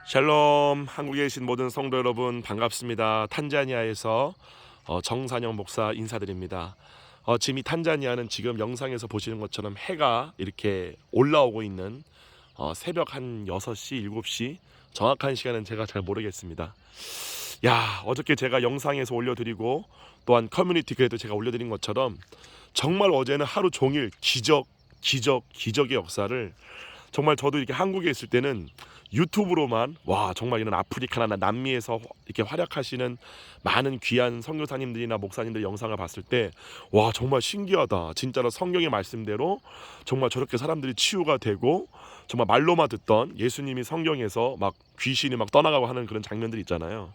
샬롬, 한국에 계신 모든 성도 여러분 반갑습니다. 탄자니아에서 정산영 목사 인사드립니다. 지금 이 탄자니아는 지금 영상에서 보시는 것처럼 해가 이렇게 올라오고 있는 새벽 한 6시, 7시 정확한 시간은 제가 잘 모르겠습니다. 야, 어저께 제가 영상에서 올려드리고 또한 커뮤니티 글에도 제가 올려드린 것처럼 정말 어제는 하루 종일 기적의 역사를 정말 저도 이렇게 한국에 있을 때는 유튜브로만 와 정말 이런 아프리카나 남미에서 이렇게 활약하시는 많은 귀한 선교사님들이나 목사님들 영상을 봤을 때 와 정말 신기하다. 진짜로 성경의 말씀대로 정말 저렇게 사람들이 치유가 되고 정말 말로만 듣던 예수님이 성경에서 막 귀신이 막 떠나가고 하는 그런 장면들 있잖아요.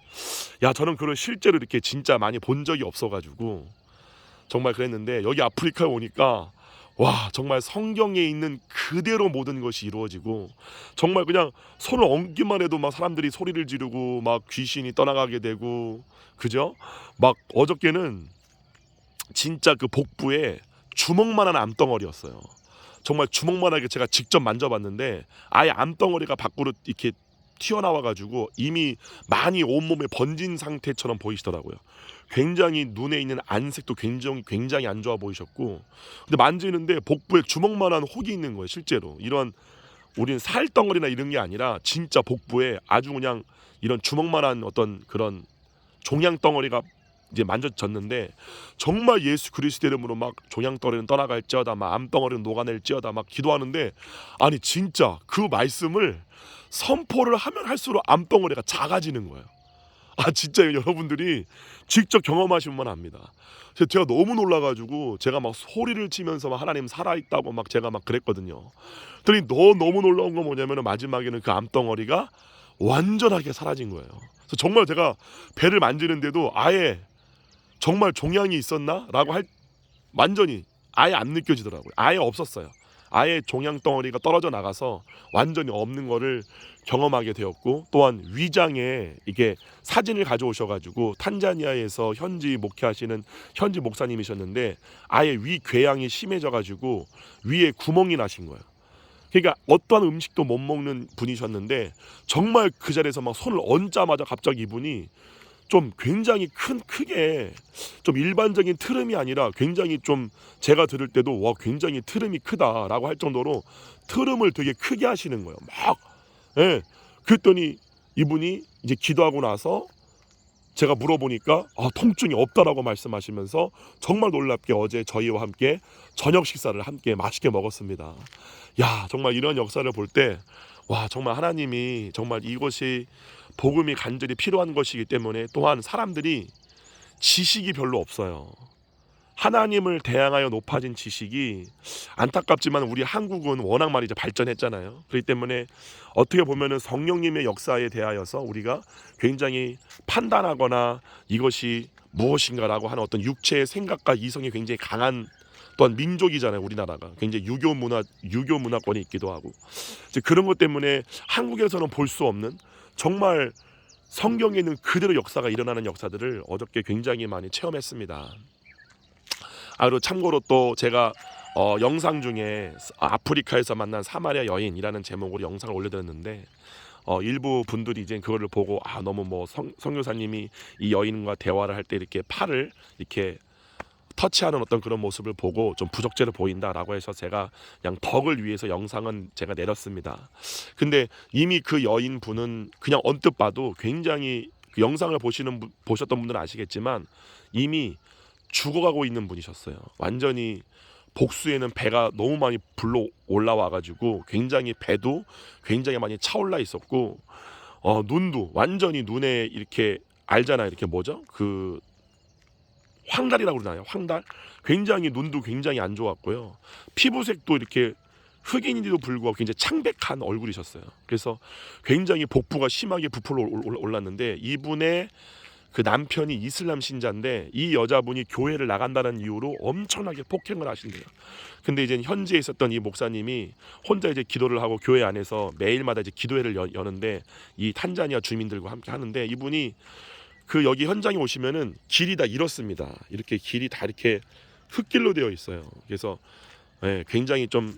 야 저는 그걸 실제로 이렇게 진짜 많이 본 적이 없어가지고 정말 그랬는데 여기 아프리카에 오니까 와 정말 성경에 있는 그대로 모든 것이 이루어지고 정말 그냥 손을 얹기만 해도 막 사람들이 소리를 지르고 막 귀신이 떠나가게 되고 그죠? 막 어저께는 진짜 그 복부에 주먹만한 암덩어리였어요. 정말 주먹만하게 제가 직접 만져봤는데 아예 암덩어리가 밖으로 이렇게 튀어나와가지고 이미 많이 온몸에 번진 상태처럼 보이시더라고요. 굉장히 눈에 있는 안색도 굉장히 안 좋아 보이셨고 근데 만지는데 복부에 주먹만한 혹이 있는 거예요. 실제로 이런 우리는 살덩어리나 이런 게 아니라 진짜 복부에 아주 그냥 이런 주먹만한 어떤 그런 종양덩어리가 이제 만져졌는데 정말 예수 그리스도 이름으로 막 종양덩어리는 떠나갈지어다 막 암덩어리는 녹아낼지어다 막 기도하는데 아니 진짜 그 말씀을 선포를 하면 할수록 암덩어리가 작아지는 거예요. 아 진짜 여러분들이 직접 경험하시면 압니다. 제가 너무 놀라가지고 제가 막 소리를 치면서 막 하나님 살아있다고 막 제가 막 그랬거든요. 그랬더니 너무 놀라운 건 뭐냐면 마지막에는 그 암덩어리가 완전하게 사라진 거예요. 그래서 정말 제가 배를 만지는데도 아예 정말 종양이 있었나라고 할 완전히 아예 안 느껴지더라고요. 아예 없었어요. 아예 종양 덩어리가 떨어져 나가서 완전히 없는 거를 경험하게 되었고 또한 위장에 이게 사진을 가져오셔가지고 탄자니아에서 현지 목회하시는 현지 목사님이셨는데 아예 위 궤양이 심해져가지고 위에 구멍이 나신 거예요. 그러니까 어떠한 음식도 못 먹는 분이셨는데 정말 그 자리에서 막 손을 얹자마자 갑자기 이분이 좀 굉장히 크게 좀 일반적인 트름이 아니라 굉장히 좀 제가 들을 때도 와 굉장히 트름이 크다라고 할 정도로 트름을 되게 크게 하시는 거예요. 막 예. 그랬더니 이분이 이제 기도하고 나서 제가 물어보니까 통증이 없다라고 말씀하시면서 정말 놀랍게 어제 저희와 함께 저녁 식사를 함께 맛있게 먹었습니다. 야 정말 이런 역사를 볼 때 와 정말 하나님이 정말 이것이 복음이 간절히 필요한 것이기 때문에 또한 사람들이 지식이 별로 없어요. 하나님을 대항하여 높아진 지식이 안타깝지만 우리 한국은 워낙 많이 이제 발전했잖아요. 그렇기 때문에 어떻게 보면은 성령님의 역사에 대하여서 우리가 굉장히 판단하거나 이것이 무엇인가라고 하는 어떤 육체의 생각과 이성이 굉장히 강한 또한 민족이잖아요. 우리나라가 굉장히 유교 문화권이 있기도 하고 이제 그런 것 때문에 한국에서는 볼 수 없는 정말 성경에 있는 그대로 역사가 일어나는 역사들을 어저께 굉장히 많이 체험했습니다. 그리고 참고로 또 제가 영상 중에 아프리카에서 만난 사마리아 여인이라는 제목으로 영상을 올려드렸는데 일부 분들이 이제 그거를 보고 너무 뭐 성교사님이 이 여인과 대화를 할 때 이렇게 팔을 이렇게 터치하는 어떤 그런 모습을 보고 좀 부적절해 보인다라고 해서 제가 그냥 덕을 위해서 영상은 제가 내렸습니다. 근데 이미 그 여인 분은 그냥 언뜻 봐도 굉장히 그 영상을 보셨던 분들은 아시겠지만 이미 죽어가고 있는 분이셨어요. 완전히 복수에는 배가 너무 많이 불러 올라와가지고 굉장히 배도 굉장히 많이 차올라 있었고 눈도 완전히 눈에 이렇게 알잖아요. 이렇게 뭐죠? 그 황달이라고 그러나요? 황달? 굉장히 눈도 굉장히 안 좋았고요. 피부색도 이렇게 흑인인데도 불구하고 굉장히 창백한 얼굴이셨어요. 그래서 굉장히 복부가 심하게 부풀어 올랐는데 이분의 그 남편이 이슬람 신자인데 이 여자분이 교회를 나간다는 이유로 엄청나게 폭행을 하신대요. 근데 이제 현지에 있었던 이 목사님이 혼자 이제 기도를 하고 교회 안에서 매일마다 이제 기도회를 여는데 이 탄자니아 주민들과 함께 하는데 이분이 그 여기 현장에 오시면은 길이 다 이렇습니다. 이렇게 길이 다 이렇게 흙길로 되어 있어요. 그래서 굉장히 좀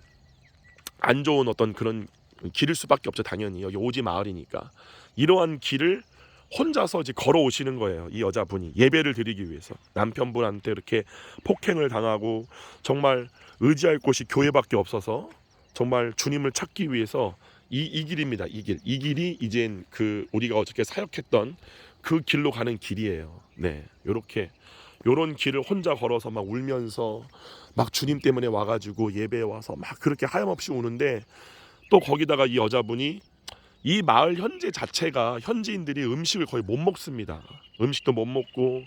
안 좋은 어떤 그런 길일 수밖에 없죠. 당연히 여기 오지 마을이니까. 이러한 길을 혼자서 이제 걸어오시는 거예요. 이 여자분이 예배를 드리기 위해서 남편분한테 이렇게 폭행을 당하고 정말 의지할 곳이 교회밖에 없어서 정말 주님을 찾기 위해서 이 길입니다. 이 길이 이젠 그 우리가 어저께 사역했던 그 길로 가는 길이에요. 네, 요런 길을 혼자 걸어서 막 울면서 막 주님 때문에 와가지고 예배에 와서 막 그렇게 하염없이 우는데, 또 거기다가 이 여자분이 이 마을 현재 자체가 현지인들이 음식을 거의 못 먹습니다. 음식도 못 먹고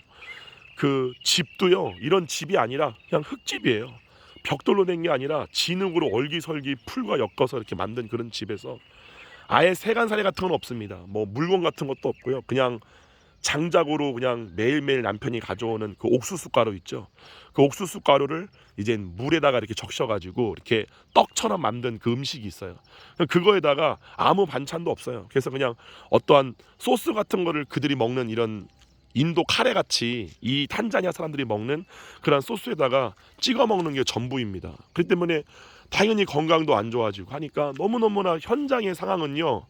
그 집도요, 이런 집이 아니라 그냥 흙집이에요. 벽돌로 된 게 아니라 진흙으로 얼기설기 풀과 엮어서 이렇게 만든 그런 집에서 아예 세간살이 같은 건 없습니다. 뭐 물건 같은 것도 없고요. 그냥 장작으로 그냥 매일매일 남편이 가져오는 그 옥수수 가루 있죠. 그 옥수수 가루를 이제 물에다가 이렇게 적셔가지고 이렇게 떡처럼 만든 그 음식이 있어요. 그거에다가 아무 반찬도 없어요. 그래서 그냥 어떠한 소스 같은 거를 그들이 먹는 이런 인도 카레 같이 이 탄자니아 사람들이 먹는 그런 소스에다가 찍어 먹는 게 전부입니다. 그렇기 때문에 당연히 건강도 안 좋아지고 하니까 너무너무나 현장의 상황은요,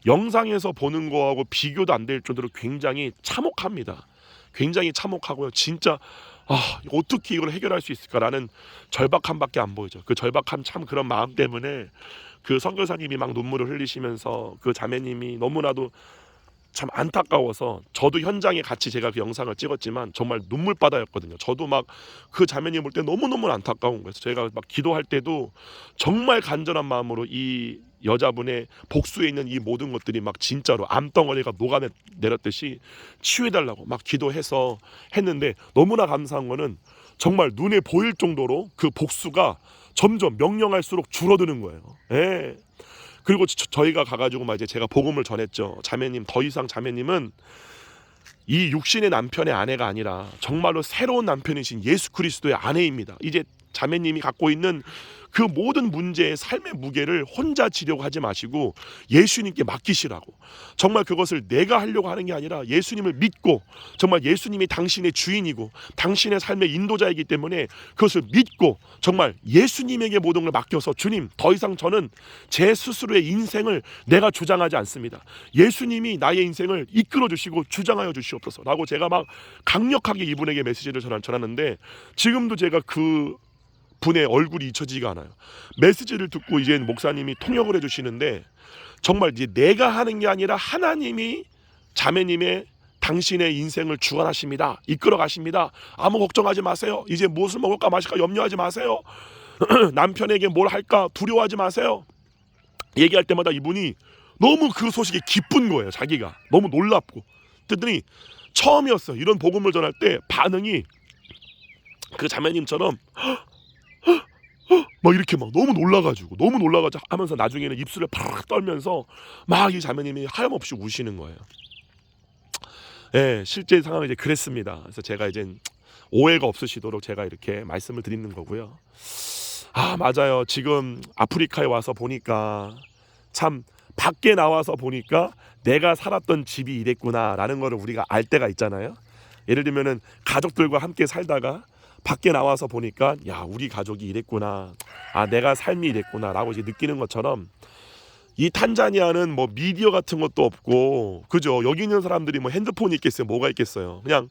영상에서 보는 거하고 비교도 안 될 정도로 굉장히 참혹합니다. 굉장히 참혹하고요. 진짜 어떻게 이걸 해결할 수 있을까라는 절박함밖에 안 보이죠. 그 절박함, 참 그런 마음 때문에 그 선교사님이 막 눈물을 흘리시면서 그 자매님이 너무나도 참 안타까워서, 저도 현장에 같이 제가 그 영상을 찍었지만 정말 눈물바다였거든요. 저도 막 그 자매님 볼 때 너무너무 안타까운 거예요. 제가 막 기도할 때도 정말 간절한 마음으로 이 여자분의 복수에 있는 이 모든 것들이 막 진짜로 암덩어리가 녹아내렸듯이 치유해달라고 막 기도해서 했는데, 너무나 감사한 거는 정말 눈에 보일 정도로 그 복수가 점점 명령할수록 줄어드는 거예요. 예. 그리고 저희가 가가지고 막 이제 제가 복음을 전했죠. 자매님, 더 이상 자매님은 이 육신의 남편의 아내가 아니라 정말로 새로운 남편이신 예수 그리스도의 아내입니다. 이제 자매님이 갖고 있는 그 모든 문제의 삶의 무게를 혼자 지려고 하지 마시고 예수님께 맡기시라고. 정말 그것을 내가 하려고 하는 게 아니라 예수님을 믿고, 정말 예수님이 당신의 주인이고 당신의 삶의 인도자이기 때문에 그것을 믿고 정말 예수님에게 모든 걸 맡겨서, 주님, 더 이상 저는 제 스스로의 인생을 내가 주장하지 않습니다. 예수님이 나의 인생을 이끌어 주시고 주장하여 주시옵소서 라고 제가 막 강력하게 이분에게 메시지를 전하는데, 지금도 제가 그 분의 얼굴이 잊혀지지가 않아요. 메시지를 듣고 이제 목사님이 통역을 해주시는데, 정말 이제 내가 하는 게 아니라 하나님이 자매님의 당신의 인생을 주관하십니다. 이끌어 가십니다. 아무 걱정하지 마세요. 이제 무엇을 먹을까 마실까 염려하지 마세요. 남편에게 뭘 할까 두려워하지 마세요. 얘기할 때마다 이분이 너무 그 소식이 기쁜 거예요. 자기가 너무 놀랍고. 그랬더니 처음이었어요. 이런 복음을 전할 때 반응이 그 자매님처럼 막 이렇게 막 너무 놀라가지고 하면서 나중에는 입술을 팍 떨면서 막 이 자매님이 하염없이 우시는 거예요. 예, 실제 상황이 이제 그랬습니다. 그래서 제가 이제 오해가 없으시도록 제가 이렇게 말씀을 드리는 거고요. 맞아요. 지금 아프리카에 와서 보니까 참, 밖에 나와서 보니까 내가 살았던 집이 이랬구나라는 거를 우리가 알 때가 있잖아요. 예를 들면은 가족들과 함께 살다가 밖에 나와서 보니까, 야, 우리 가족이 이랬구나, 내가 삶이 이랬구나 라고 이제 느끼는 것처럼, 이 탄자니아는 뭐 미디어 같은 것도 없고, 그죠? 여기 있는 사람들이 뭐 핸드폰이 있겠어요? 뭐가 있겠어요? 그냥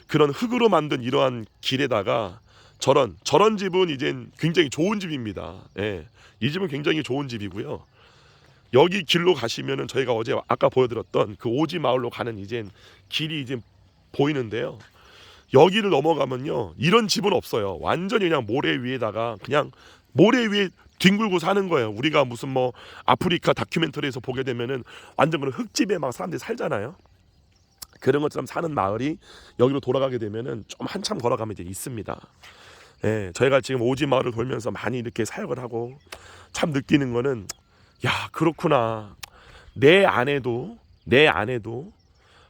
그런 흙으로 만든 이러한 길에다가 저런 집은 이젠 굉장히 좋은 집입니다. 예, 이 집은 굉장히 좋은 집이고요. 여기 길로 가시면은 저희가 어제 아까 보여드렸던 그 오지 마을로 가는 이젠 길이 이제 보이는데요. 여기를 넘어가면요, 이런 집은 없어요. 완전히 그냥 모래 위에다가 그냥 모래 위에 뒹굴고 사는 거예요. 우리가 무슨 뭐 아프리카 다큐멘터리에서 보게 되면은 완전 그런 흙집에 막 사람들이 살잖아요. 그런 것처럼 사는 마을이 여기로 돌아가게 되면은 좀 한참 걸어가면 이제 있습니다. 예, 저희가 지금 오지 마을을 돌면서 많이 이렇게 사역을 하고 참 느끼는 거는, 야, 그렇구나. 내 안에도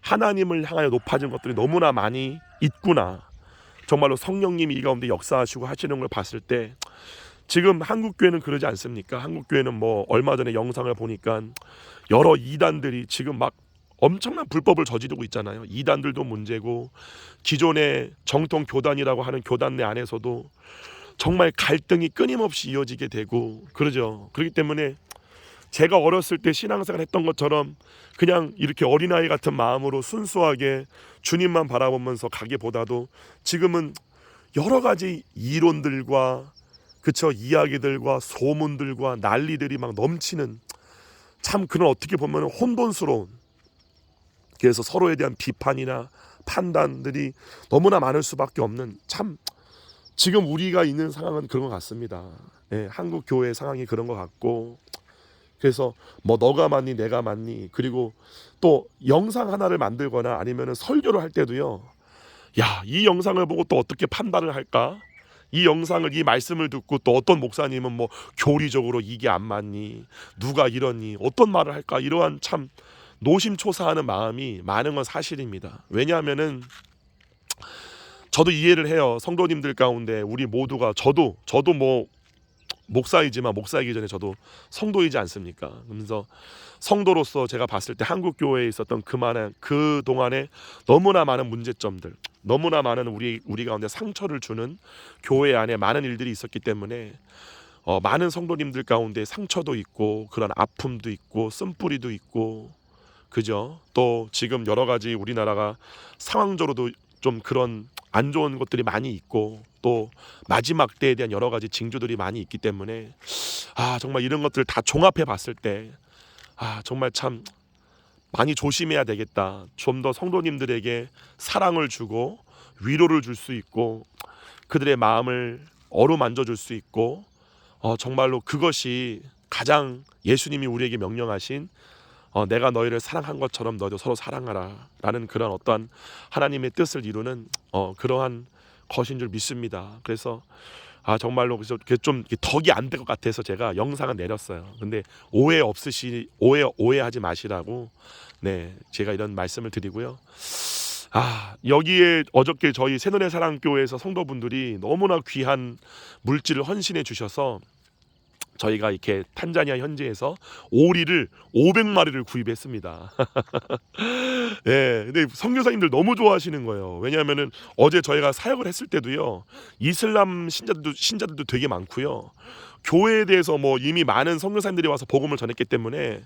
하나님을 향하여 높아진 것들이 너무나 많이 있구나. 정말로 성령님이 이 가운데 역사하시고 하시는 걸 봤을 때, 지금 한국교회는 그러지 않습니까? 한국교회는 뭐 얼마 전에 영상을 보니까 여러 이단들이 지금 막 엄청난 불법을 저지르고 있잖아요. 이단들도 문제고, 기존의 정통 교단이라고 하는 교단 내 안에서도 정말 갈등이 끊임없이 이어지게 되고 그러죠. 그렇기 때문에 제가 어렸을 때 신앙생활 했던 것처럼 그냥 이렇게 어린아이 같은 마음으로 순수하게 주님만 바라보면서 가기보다도 지금은 여러 가지 이론들과 그쵸 이야기들과 소문들과 난리들이 막 넘치는 참 그런 어떻게 보면 혼돈스러운, 그래서 서로에 대한 비판이나 판단들이 너무나 많을 수밖에 없는, 참 지금 우리가 있는 상황은 그런 것 같습니다. 예, 한국 교회 상황이 그런 것 같고, 그래서 뭐 너가 맞니 내가 맞니, 그리고 또 영상 하나를 만들거나 아니면은 설교를 할 때도요, 야, 이 영상을 보고 또 어떻게 판단을 할까? 이 영상을, 이 말씀을 듣고 또 어떤 목사님은 뭐 교리적으로 이게 안 맞니, 누가 이러니, 어떤 말을 할까, 이러한 참 노심초사하는 마음이 많은 건 사실입니다. 왜냐하면은 저도 이해를 해요. 성도님들 가운데 우리 모두가, 저도 뭐 목사이지만 목사이기 전에 저도 성도이지 않습니까? 그래서 성도로서 제가 봤을 때 한국 교회에 있었던 그 동안에 너무나 많은 문제점들, 너무나 많은 우리 가운데 상처를 주는 교회 안에 많은 일들이 있었기 때문에 많은 성도님들 가운데 상처도 있고 그런 아픔도 있고 쓴뿌리도 있고, 그죠? 또 지금 여러 가지 우리나라가 상황적으로도 좀 그런 안 좋은 것들이 많이 있고, 또 마지막 때에 대한 여러 가지 징조들이 많이 있기 때문에 정말 이런 것들 다 종합해 봤을 때 정말 참 많이 조심해야 되겠다. 좀 더 성도님들에게 사랑을 주고 위로를 줄 수 있고 그들의 마음을 어루만져 줄 수 있고, 정말로 그것이 가장 예수님이 우리에게 명령하신 내가 너희를 사랑한 것처럼 너희도 서로 사랑하라 라는 그런 어떠한 하나님의 뜻을 이루는 그러한 것인 줄 믿습니다. 그래서 정말로 그래서 좀 덕이 안 될 것 같아서 제가 영상을 내렸어요. 근데 오해하지 마시라고, 네, 제가 이런 말씀을 드리고요. 여기에 어저께 저희 새노래 사랑교회에서 성도분들이 너무나 귀한 물질을 헌신해 주셔서 저희가 이렇게 탄자니아 현지에서 오리를 500마리를 구입했습니다. 예, 근데 선교사님들 너무 좋아하시는 거예요. 왜냐하면은 어제 저희가 사역을 했을 때도요, 이슬람 신자들도 되게 많고요. 교회에 대해서 뭐 이미 많은 선교사님들이 와서 복음을 전했기 때문에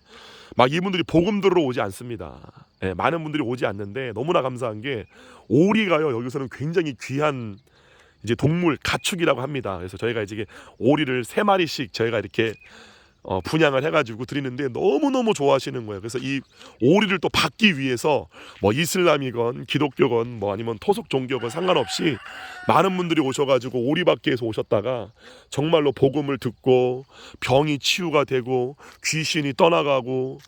막 이분들이 복음 들으러 오지 않습니다. 예, 많은 분들이 오지 않는데 너무나 감사한 게 오리가요, 여기서는 굉장히 귀한 이제 동물 가축이라고 합니다. 그래서 저희가 이제 오리를 3마리씩 저희가 이렇게 분양을 해가지고 드리는데 너무너무 좋아하시는 거예요. 그래서 이 오리를 또 받기 위해서 뭐 이슬람이건 기독교건 뭐 아니면 토속 종교건 상관없이 많은 분들이 오셔가지고 오리 받기 위해서 오셨다가 정말로 복음을 듣고 병이 치유가 되고 귀신이 떠나가고,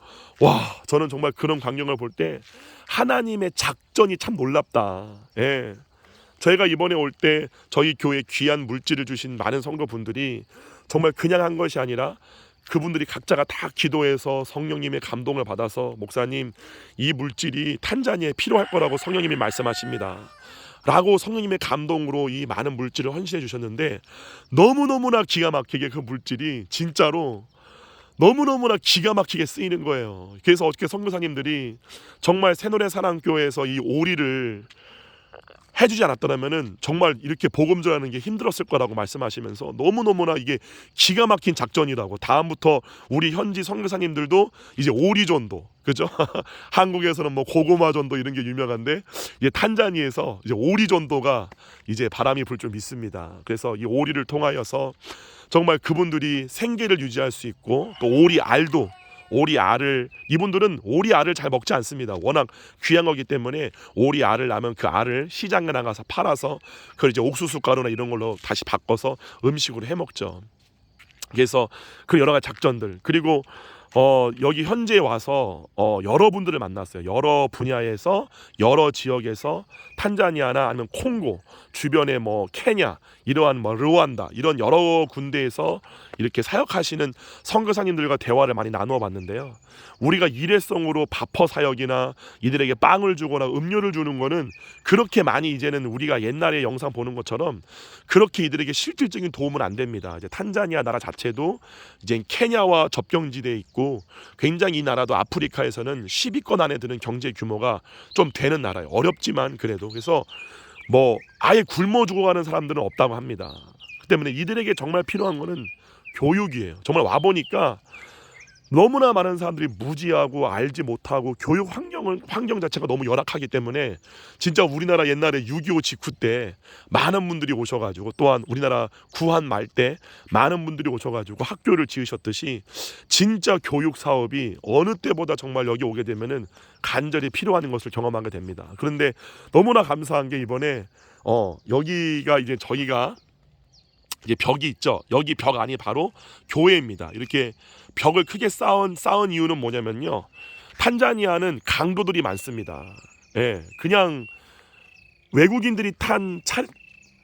와, 저는 정말 그런 광경을 볼 때 하나님의 작전이 참 놀랍다. 예. 저희가 이번에 올 때 저희 교회 귀한 물질을 주신 많은 성도분들이 정말 그냥 한 것이 아니라 그분들이 각자가 다 기도해서 성령님의 감동을 받아서, 목사님, 이 물질이 탄자니아에 필요할 거라고 성령님이 말씀하십니다 라고 성령님의 감동으로 이 많은 물질을 헌신해 주셨는데, 너무너무나 기가 막히게 그 물질이 진짜로 너무너무나 기가 막히게 쓰이는 거예요. 그래서 어저께 선교사님들이 정말 새노래 사랑교회에서 이 오리를 해주지 않았더라면은 정말 이렇게 복음 전하는 게 힘들었을 거라고 말씀하시면서 너무너무나 이게 기가 막힌 작전이라고, 다음부터 우리 현지 선교사님들도 이제 오리전도, 그죠? 한국에서는 뭐 고구마전도 이런 게 유명한데 이제 탄자니아에서 이제 오리전도가 이제 바람이 불 줄 믿습니다. 그래서 이 오리를 통하여서 정말 그분들이 생계를 유지할 수 있고, 또 오리 알을, 이분들은 오리 알을 잘 먹지 않습니다. 워낙 귀한 거기 때문에 오리 알을 낳으면 그 알을 시장에 나가서 팔아서 그걸 이제 옥수수 가루나 이런 걸로 다시 바꿔서 음식으로 해 먹죠. 그래서 그 여러 가지 작전들, 그리고 여기 현지에 와서 여러분들을 만났어요. 여러 분야에서, 여러 지역에서, 탄자니아나 아니면 콩고 주변에 뭐 케냐, 이러한 뭐 르완다, 이런 여러 군데에서 이렇게 사역하시는 선교사님들과 대화를 많이 나누어 봤는데요. 우리가 일회성으로 바퍼 사역이나 이들에게 빵을 주거나 음료를 주는 거는 그렇게 많이 이제는 우리가 옛날에 영상 보는 것처럼 그렇게 이들에게 실질적인 도움은 안 됩니다. 이제 탄자니아 나라 자체도 이제 케냐와 접경지대에 있고, 굉장히 이 나라도 아프리카에서는 10위권 안에 드는 경제 규모가 좀 되는 나라예요. 어렵지만 그래도. 그래서 뭐 아예 굶어 죽어가는 사람들은 없다고 합니다. 그 때문에 이들에게 정말 필요한 거는 교육이에요. 정말 와 보니까 너무나 많은 사람들이 무지하고 알지 못하고 교육 환경 자체가 너무 열악하기 때문에 진짜 우리나라 옛날에 6.25 직후 때 많은 분들이 오셔가지고, 또한 우리나라 구한 말 때 많은 분들이 오셔가지고 학교를 지으셨듯이 진짜 교육 사업이 어느 때보다 정말 여기 오게 되면은 간절히 필요한 것을 경험하게 됩니다. 그런데 너무나 감사한 게 이번에 여기가 이제 저희가 이제 벽이 있죠. 여기 벽 안이 바로 교회입니다. 이렇게 벽을 크게 쌓은 이유는 뭐냐면요, 탄자니아는 강도들이 많습니다. 예, 그냥 외국인들이 탄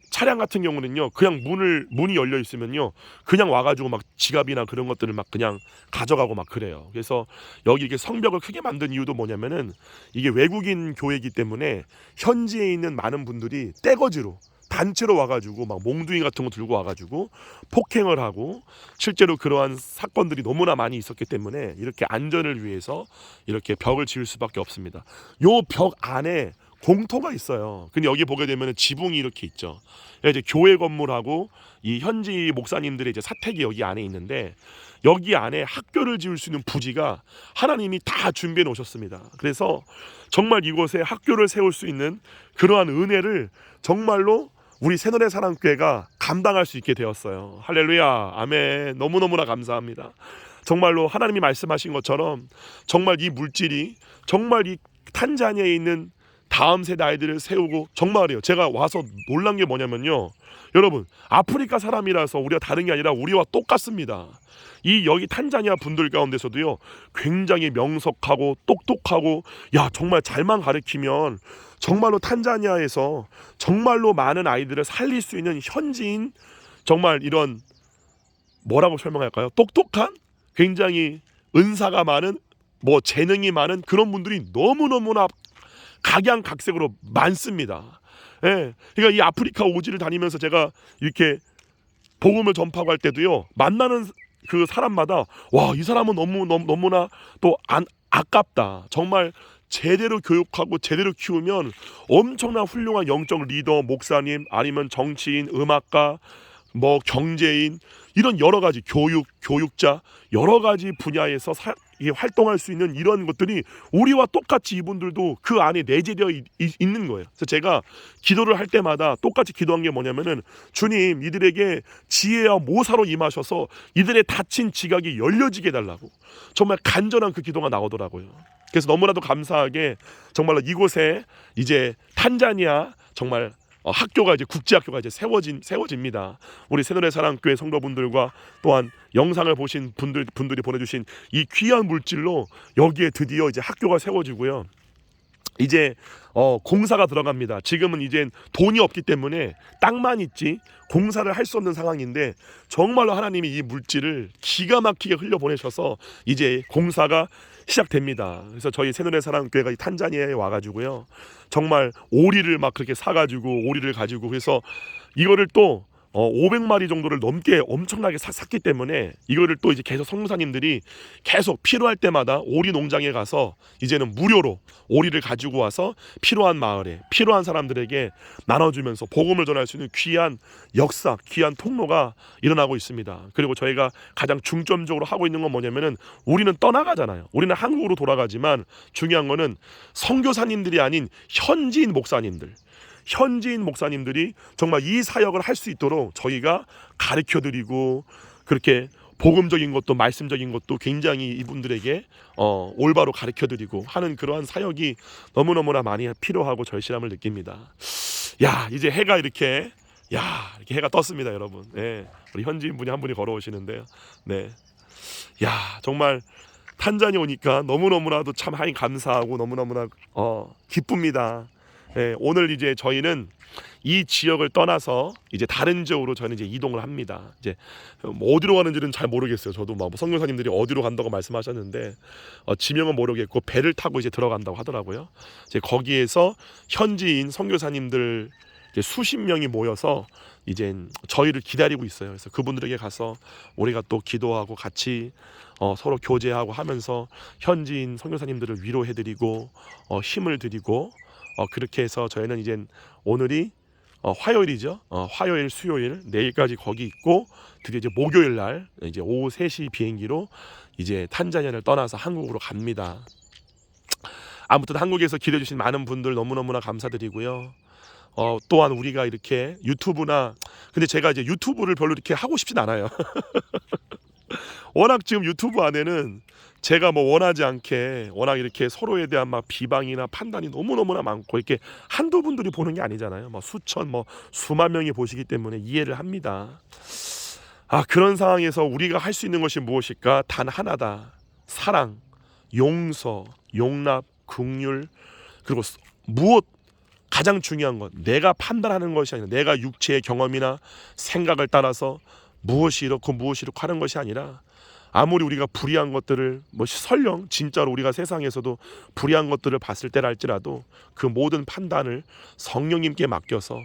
차량 같은 경우는요, 그냥 문이 열려 있으면요, 그냥 와가지고 막 지갑이나 그런 것들을 막 그냥 가져가고 막 그래요. 그래서 여기 이렇게 성벽을 크게 만든 이유도 뭐냐면은 이게 외국인 교회이기 때문에 현지에 있는 많은 분들이 떼거지로 단체로 와가지고 막 몽둥이 같은 거 들고 와가지고 폭행을 하고, 실제로 그러한 사건들이 너무나 많이 있었기 때문에 이렇게 안전을 위해서 이렇게 벽을 지을 수밖에 없습니다. 요 벽 안에 공터가 있어요. 근데 여기 보게 되면 지붕이 이렇게 있죠. 이제 교회 건물하고 이 현지 목사님들의 이제 사택이 여기 안에 있는데, 여기 안에 학교를 지을 수 있는 부지가 하나님이 다 준비해 놓으셨습니다. 그래서 정말 이곳에 학교를 세울 수 있는 그러한 은혜를 정말로 우리 새노래 사랑교회가 감당할 수 있게 되었어요. 할렐루야, 아멘. 너무너무나 감사합니다. 정말로 하나님이 말씀하신 것처럼 정말 이 물질이 정말 이 탄자니아에 있는 다음 세대 아이들을 세우고, 정말이에요. 제가 와서 놀란 게 뭐냐면요, 여러분, 아프리카 사람이라서 우리가 다른 게 아니라 우리와 똑같습니다. 이 여기 탄자니아 분들 가운데서도요, 굉장히 명석하고 똑똑하고, 야, 정말 잘만 가르치면 정말로 탄자니아에서 정말로 많은 아이들을 살릴 수 있는 현지인, 정말 이런, 뭐라고 설명할까요? 똑똑한, 굉장히 은사가 많은, 뭐 재능이 많은 그런 분들이 너무너무나 각양각색으로 많습니다. 예, 그러니까 이 아프리카 오지를 다니면서 제가 이렇게 복음을 전파할 고 때도요, 만나는 그 사람마다 와, 이 사람은 너무나 또 아깝다. 정말 제대로 교육하고 제대로 키우면 엄청난 훌륭한 영적 리더, 목사님, 아니면 정치인, 음악가, 뭐 경제인, 이런 여러 가지 교육자, 여러 가지 분야에서 활동할 수 있는 이런 것들이 우리와 똑같이 이분들도 그 안에 내재되어 있는 거예요. 그래서 제가 기도를 할 때마다 똑같이 기도한 게 뭐냐면은, 주님, 이들에게 지혜와 모사로 임하셔서 이들의 닫힌 지각이 열려지게 해달라고, 정말 간절한 그 기도가 나오더라고요. 그래서 너무나도 감사하게 정말로 이곳에 이제 탄자니아 정말 학교가 이제 국제학교가 이제 세워집니다. 우리 새노래 사랑교회 성도분들과 또한 영상을 보신 분들이 보내주신 이 귀한 물질로 여기에 드디어 이제 학교가 세워지고요. 이제 공사가 들어갑니다. 지금은 이제 돈이 없기 때문에 땅만 있지 공사를 할 수 없는 상황인데, 정말로 하나님이 이 물질을 기가 막히게 흘려보내셔서 이제 공사가 시작됩니다. 그래서 저희 새노래 사랑교회가 이 탄자니아에 와가지고요, 정말 오리를 막 그렇게 사가지고 오리를 가지고, 그래서 이거를 또 500마리 정도를 넘게 엄청나게 샀기 때문에 이거를 또 이제 계속 성도사님들이 계속 필요할 때마다 오리 농장에 가서 이제는 무료로 오리를 가지고 와서 필요한 마을에 필요한 사람들에게 나눠주면서 복음을 전할 수 있는 귀한 역사, 귀한 통로가 일어나고 있습니다. 그리고 저희가 가장 중점적으로 하고 있는 건 뭐냐면은, 우리는 떠나가잖아요. 우리는 한국으로 돌아가지만 중요한 거는 선교사님들이 아닌 현지인 목사님들이 정말 이 사역을 할 수 있도록 저희가 가르쳐드리고, 그렇게 복음적인 것도 말씀적인 것도 굉장히 이분들에게 올바로 가르쳐드리고 하는 그러한 사역이 너무너무나 많이 필요하고 절실함을 느낍니다. 야, 이제 해가 이렇게 해가 떴습니다, 여러분. 네, 우리 현지인 분이 한 분이 걸어오시는데요. 네, 야, 정말 탄자니 오니까 너무너무나도 참 하나님 감사하고 너무너무나 기쁩니다. 예, 오늘 이제 저희는 이 지역을 떠나서 이제 다른 지역으로 저희는 이제 이동을 합니다. 이제 뭐 어디로 가는지는 잘 모르겠어요. 저도 뭐 선교사님들이 어디로 간다고 말씀하셨는데 지명은 모르겠고 배를 타고 이제 들어간다고 하더라고요. 이제 거기에서 현지인 선교사님들 이제 수십 명이 모여서 이제 저희를 기다리고 있어요. 그래서 그분들에게 가서 우리가 또 기도하고 같이 서로 교제하고 하면서 현지인 선교사님들을 위로해드리고 힘을 드리고, 그렇게 해서 저희는 이제 오늘이 화요일이죠. 화요일, 수요일, 내일까지 거기 있고, 드디어 이제 목요일 날 이제 오후 3시 비행기로 이제 탄자니아를 떠나서 한국으로 갑니다. 아무튼 한국에서 기대해 주신 많은 분들 너무너무나 감사드리고요. 또한 우리가 이렇게 유튜브나, 근데 제가 이제 유튜브를 별로 이렇게 하고 싶진 않아요. 워낙 지금 유튜브 안에는 제가 뭐 원하지 않게 워낙 이렇게 서로에 대한 막 비방이나 판단이 너무너무나 많고, 이렇게 한두 분들이 보는 게 아니잖아요. 뭐 수천, 뭐 수만 명이 보시기 때문에 이해를 합니다. 그런 상황에서 우리가 할 수 있는 것이 무엇일까? 단 하나다. 사랑, 용서, 용납, 긍휼, 그리고 무엇, 가장 중요한 것, 내가 판단하는 것이 아니라, 내가 육체의 경험이나 생각을 따라서 무엇이 이렇고 무엇이 이렇고 하는 것이 아니라, 아무리 우리가 불의한 것들을 설령 진짜로 우리가 세상에서도 불의한 것들을 봤을 때랄지라도 그 모든 판단을 성령님께 맡겨서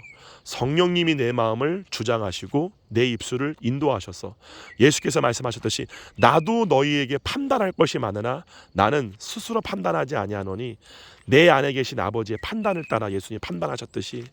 성령님이 내 마음을 주장하시고 내 입술을 인도하셔서, 예수께서 말씀하셨듯이 나도 너희에게 판단할 것이 많으나 나는 스스로 판단하지 아니하노니 내 안에 계신 아버지의 판단을 따라 예수님이 판단하셨듯이,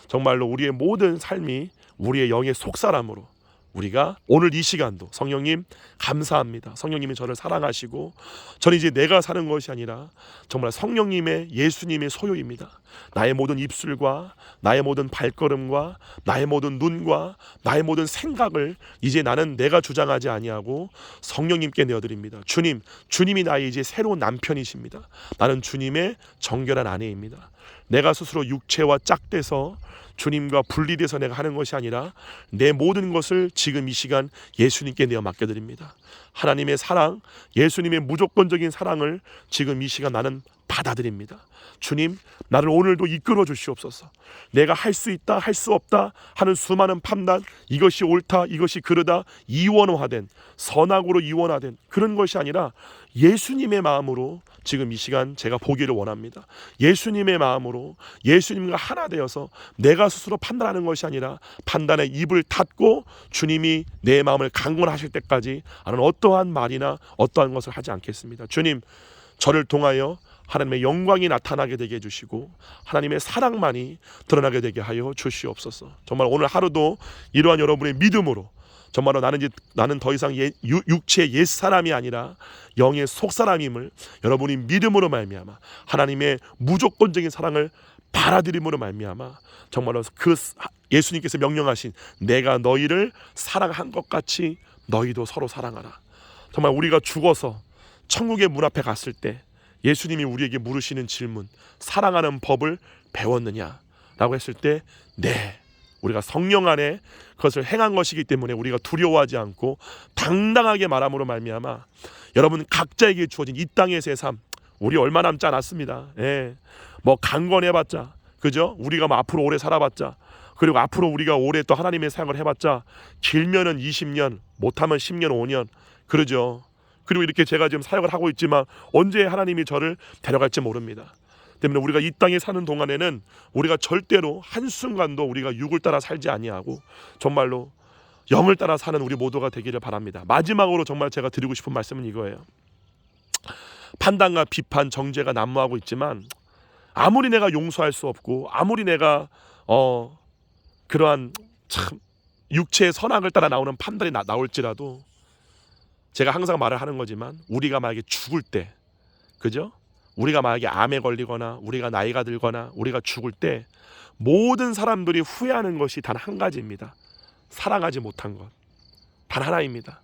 정말로 우리의 모든 삶이 우리의 영의 속사람으로, 우리가 오늘 이 시간도 성령님 감사합니다. 성령님이 저를 사랑하시고 저는 이제 내가 사는 것이 아니라 정말 성령님의, 예수님의 소유입니다. 나의 모든 입술과 나의 모든 발걸음과 나의 모든 눈과 나의 모든 생각을 이제 나는 내가 주장하지 아니하고 성령님께 내어드립니다. 주님이 나의 이제 새로운 남편이십니다. 나는 주님의 정결한 아내입니다. 내가 스스로 육체와 짝대서 주님과 분리돼서 내가 하는 것이 아니라 내 모든 것을 지금 이 시간 예수님께 내어 맡겨드립니다. 하나님의 사랑, 예수님의 무조건적인 사랑을 지금 이 시간 나는 받아들입니다. 주님, 나를 오늘도 이끌어 주시옵소서. 내가 할 수 있다, 할 수 없다 하는 수많은 판단, 이것이 옳다, 이것이 그르다, 이원화된, 선악으로 이원화된 그런 것이 아니라 예수님의 마음으로 지금 이 시간 제가 보기를 원합니다. 예수님의 마음으로 예수님과 하나 되어서 내가 스스로 판단하는 것이 아니라 판단의 입을 닫고 주님이 내 마음을 강권하실 때까지 나는 어떠한 말이나 어떠한 것을 하지 않겠습니다. 주님, 저를 통하여 하나님의 영광이 나타나게 되게 해주시고 하나님의 사랑만이 드러나게 되게 하여 주시옵소서. 정말 오늘 하루도 이러한 여러분의 믿음으로, 정말로 나는 더 이상 육체의 옛사람이 아니라 영의 속사람임을 여러분이 믿음으로 말미암아 하나님의 무조건적인 사랑을 받아들임으로 말미암아 정말로 그 예수님께서 명령하신 내가 너희를 사랑한 것 같이 너희도 서로 사랑하라. 정말 우리가 죽어서 천국의 문 앞에 갔을 때 예수님이 우리에게 물으시는 질문, 사랑하는 법을 배웠느냐? 라고 했을 때 네, 우리가 성령 안에 그것을 행한 것이기 때문에 우리가 두려워하지 않고 당당하게 말함으로 말미암아 여러분 각자에게 주어진 이 땅에서의 삶, 우리 얼마 남지 않았습니다. 뭐 강건해봤자, 그죠? 우리가 뭐 앞으로 오래 살아봤자, 그리고 앞으로 우리가 오래 또 하나님의 사역을 해봤자 길면은 20년, 못하면 10년, 5년, 그러죠. 그리고 이렇게 제가 지금 사역을 하고 있지만 언제 하나님이 저를 데려갈지 모릅니다. 때문에 우리가 이 땅에 사는 동안에는 우리가 절대로 한순간도 우리가 육을 따라 살지 아니하고 정말로 영을 따라 사는 우리 모두가 되기를 바랍니다. 마지막으로 정말 제가 드리고 싶은 말씀은 이거예요. 판단과 비판, 정죄가 난무하고 있지만 아무리 내가 용서할 수 없고 아무리 내가 그러한 참 육체의 선악을 따라 나오는 판단이 나올지라도 제가 항상 말을 하는 거지만 우리가 만약에 죽을 때, 그죠? 우리가 만약에 암에 걸리거나 우리가 나이가 들거나 우리가 죽을 때 모든 사람들이 후회하는 것이 단 한 가지입니다. 사랑하지 못한 것. 단 하나입니다.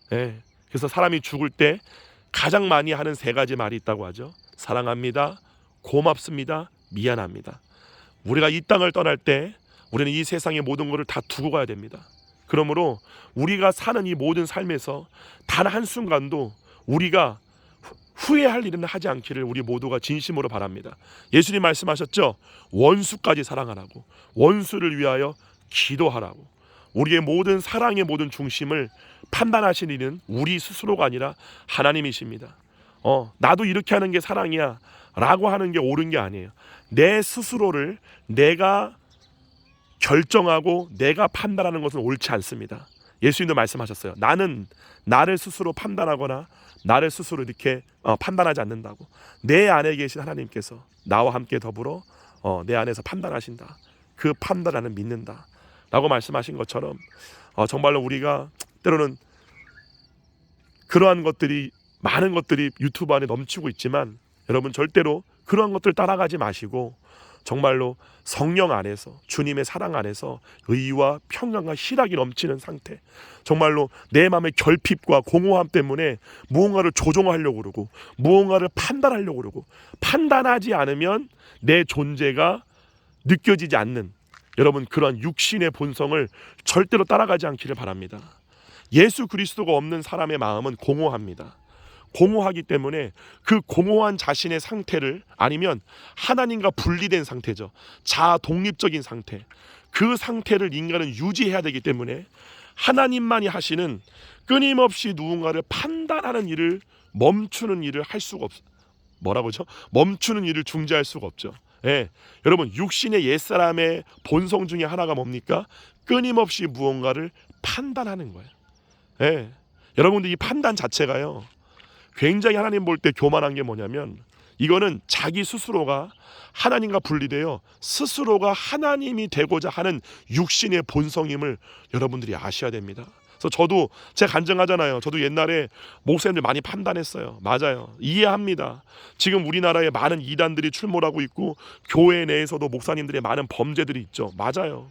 그래서 사람이 죽을 때 가장 많이 하는 세 가지 말이 있다고 하죠. 사랑합니다, 고맙습니다, 미안합니다. 우리가 이 땅을 떠날 때 우리는 이 세상의 모든 것을 다 두고 가야 됩니다. 그러므로 우리가 사는 이 모든 삶에서 단 한순간도 우리가 후회할 일은 하지 않기를 우리 모두가 진심으로 바랍니다. 예수님 말씀하셨죠. 원수까지 사랑하라고, 원수를 위하여 기도하라고. 우리의 모든 사랑의 모든 중심을 판단하신 이는 우리 스스로가 아니라 하나님이십니다. 나도 이렇게 하는 게 사랑이야 라고 하는 게 옳은 게 아니에요. 내 스스로를 내가 결정하고 내가 판단하는 것은 옳지 않습니다. 예수님도 말씀하셨어요. 나는 나를 스스로 판단하거나 나를 스스로 이렇게 판단하지 않는다고. 내 안에 계신 하나님께서 나와 함께 더불어 내 안에서 판단하신다. 그 판단하는 믿는다 라고 말씀하신 것처럼 정말로 우리가 때로는 그러한 것들이 많은 것들이 유튜브 안에 넘치고 있지만 여러분 절대로 그러한 것들 따라가지 마시고 정말로 성령 안에서 주님의 사랑 안에서 의와 평강과 희락이 넘치는 상태, 정말로 내 마음의 결핍과 공허함 때문에 무언가를 조종하려고 그러고 무언가를 판단하려고 그러고 판단하지 않으면 내 존재가 느껴지지 않는 여러분 그런 육신의 본성을 절대로 따라가지 않기를 바랍니다. 예수 그리스도가 없는 사람의 마음은 공허합니다. 공허하기 때문에 그 공허한 자신의 상태를, 아니면 하나님과 분리된 상태죠, 자아 독립적인 상태, 그 상태를 인간은 유지해야 되기 때문에 하나님만이 하시는 끊임없이 누군가를 판단하는 일을 멈추는 일을 할 수가 없어요. 뭐라고죠? 멈추는 일을 중지할 수가 없죠. 예, 여러분 육신의 옛사람의 본성 중에 하나가 뭡니까? 끊임없이 무언가를 판단하는 거예요. 예, 여러분들 이 판단 자체가요 굉장히 하나님 볼 때 교만한 게 뭐냐면, 이거는 자기 스스로가 하나님과 분리되어 스스로가 하나님이 되고자 하는 육신의 본성임을 여러분들이 아셔야 됩니다. 그래서 저도 제가 간증하잖아요. 저도 옛날에 목사님들 많이 판단했어요. 맞아요. 이해합니다. 지금 우리나라에 많은 이단들이 출몰하고 있고 교회 내에서도 목사님들의 많은 범죄들이 있죠. 맞아요.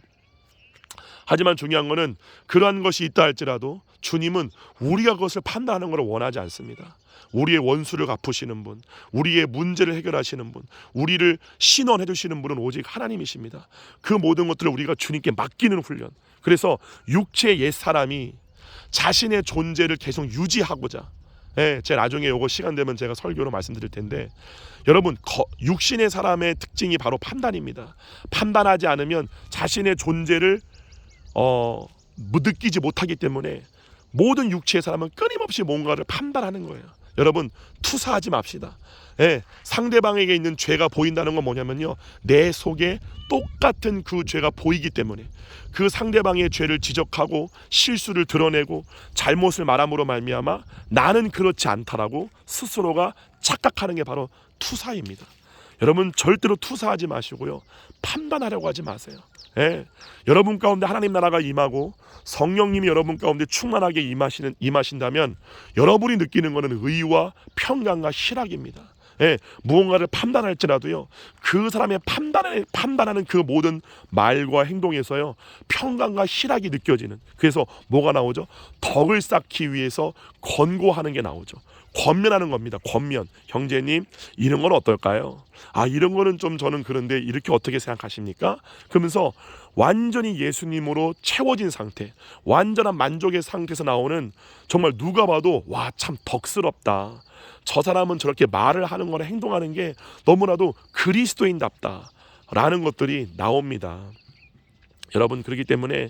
하지만 중요한 것은 그러한 것이 있다 할지라도 주님은 우리가 그것을 판단하는 것을 원하지 않습니다. 우리의 원수를 갚으시는 분, 우리의 문제를 해결하시는 분, 우리를 신원해 주시는 분은 오직 하나님이십니다. 그 모든 것들을 우리가 주님께 맡기는 훈련. 그래서 육체의 옛사람이 자신의 존재를 계속 유지하고자, 제가 나중에 요거 시간 되면 제가 설교로 말씀드릴 텐데, 여러분 육신의 사람의 특징이 바로 판단입니다. 판단하지 않으면 자신의 존재를 느끼지 못하기 때문에 모든 육체의 사람은 끊임없이 뭔가를 판단하는 거예요. 여러분 투사하지 맙시다. 상대방에게 있는 죄가 보인다는 건 뭐냐면요, 내 속에 똑같은 그 죄가 보이기 때문에 그 상대방의 죄를 지적하고 실수를 드러내고 잘못을 말함으로 말미암아 나는 그렇지 않다라고 스스로가 착각하는 게 바로 투사입니다. 여러분 절대로 투사하지 마시고요, 판단하려고 하지 마세요. 여러분 가운데 하나님 나라가 임하고 성령님이 여러분 가운데 충만하게 임하신다면 여러분이 느끼는 것은 의와 평강과 희락입니다. 무언가를 판단할지라도요, 그 사람의 판단하는 그 모든 말과 행동에서요 평강과 희락이 느껴지는, 그래서 뭐가 나오죠? 덕을 쌓기 위해서 권고하는 게 나오죠. 권면하는 겁니다. 권면. 형제님 이런 건 어떨까요? 이런 거는 좀 저는 그런데 이렇게 어떻게 생각하십니까? 그러면서 완전히 예수님으로 채워진 상태, 완전한 만족의 상태에서 나오는, 정말 누가 봐도 와 참 덕스럽다, 저 사람은 저렇게 말을 하는 거나 행동하는 게 너무나도 그리스도인답다 라는 것들이 나옵니다. 여러분 그렇기 때문에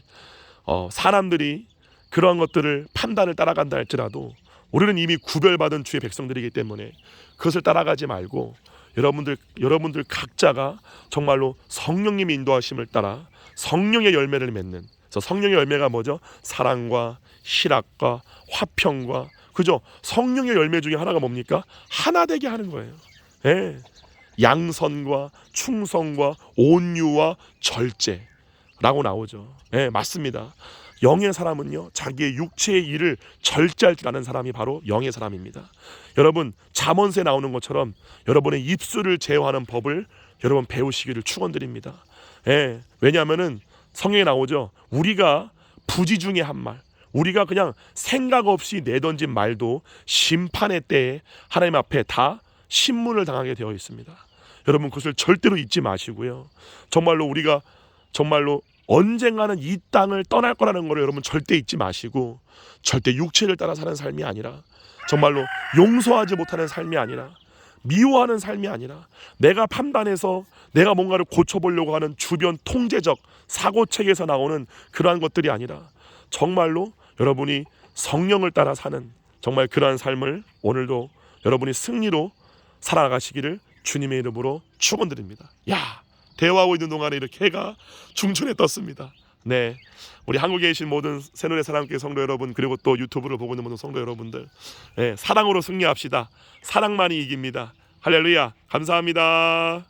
사람들이 그러한 것들을 판단을 따라간다 할지라도 우리는 이미 구별받은 주의 백성들이기 때문에 그것을 따라가지 말고 여러분들 각자가 정말로 성령님의 인도하심을 따라 성령의 열매를 맺는, 그래서 성령의 열매가 뭐죠? 사랑과 희락과 화평과, 그죠? 성령의 열매 중에 하나가 뭡니까? 하나 되게 하는 거예요. 양선과 충성과 온유와 절제라고 나오죠. 맞습니다. 영의 사람은요 자기의 육체의 일을 절제할 줄 아는 사람이 바로 영의 사람입니다. 여러분 잠언서에 나오는 것처럼 여러분의 입술을 제어하는 법을 여러분 배우시기를 축원드립니다. 왜냐하면은 성경에 나오죠. 우리가 부지 중에 한 말, 우리가 그냥 생각 없이 내던진 말도 심판의 때에 하나님 앞에 다 신문을 당하게 되어 있습니다. 여러분 그것을 절대로 잊지 마시고요, 정말로 우리가 정말로 언젠가는 이 땅을 떠날 거라는 걸 여러분 절대 잊지 마시고, 절대 육체를 따라 사는 삶이 아니라, 정말로 용서하지 못하는 삶이 아니라, 미워하는 삶이 아니라, 내가 판단해서 내가 뭔가를 고쳐보려고 하는 주변 통제적 사고책에서 나오는 그러한 것들이 아니라 정말로 여러분이 성령을 따라 사는 정말 그러한 삶을 오늘도 여러분이 승리로 살아가시기를 주님의 이름으로 축원드립니다. 대화하고 있는 동안에 이렇게 해가 중천에 떴습니다. 우리 한국에 계신 모든 새노래 사랑교회 성도 여러분, 그리고 또 유튜브를 보고 있는 모든 성도 여러분들, 사랑으로 승리합시다. 사랑만이 이깁니다. 할렐루야. 감사합니다.